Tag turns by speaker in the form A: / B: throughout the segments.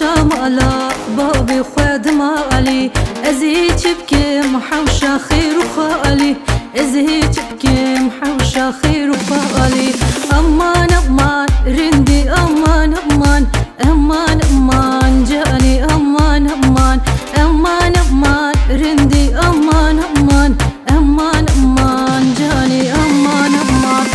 A: حوشة مالا بابي خود مالي ازهي تبكي محوشة خير وخالي ازهي تبكي محوشة خير وخالي امان امان رندي امان امان امان امان جاني امان امان امان امان رندي امان امان امان امان جاني امان امان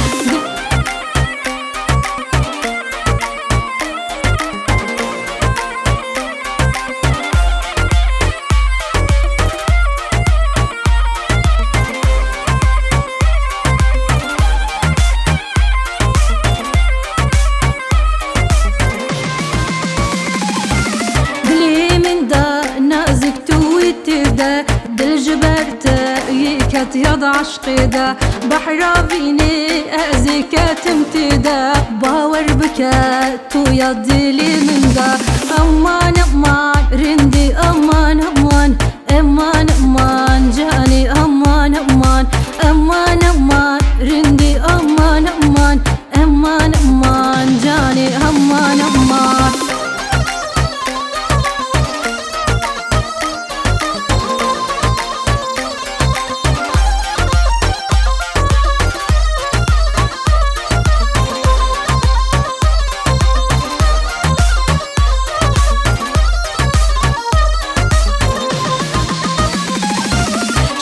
A: دل جبرته يكت يض عشقي دا بحر فيني أزيك تمتدا باور بكات ويضي لي من دا أمان أمان رندي أمان أمان أمان أمان جاني أمان أمان أمان أمان رندي أمان أمان أمان أمان جاني أمان أمان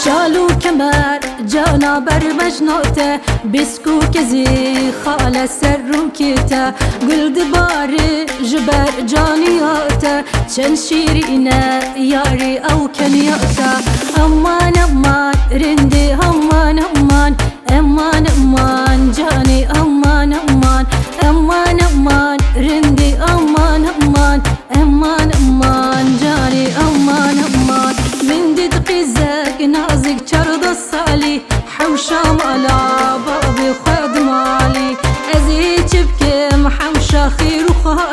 A: شالو كمر جانا برمج نوته بسكو كزي خالة سرم كيتا قل دباري جبر جانياته شن شيرينا ياري او كنياتا امان امان رندي امان امان امان امان جاني امان امان امان امان رندي امان امان امان امان جاني امان امان من ددقي زاق نازق شرد الصالي حوشة مالا بابي خد مالي ازي تبكي محوشة خير وخالي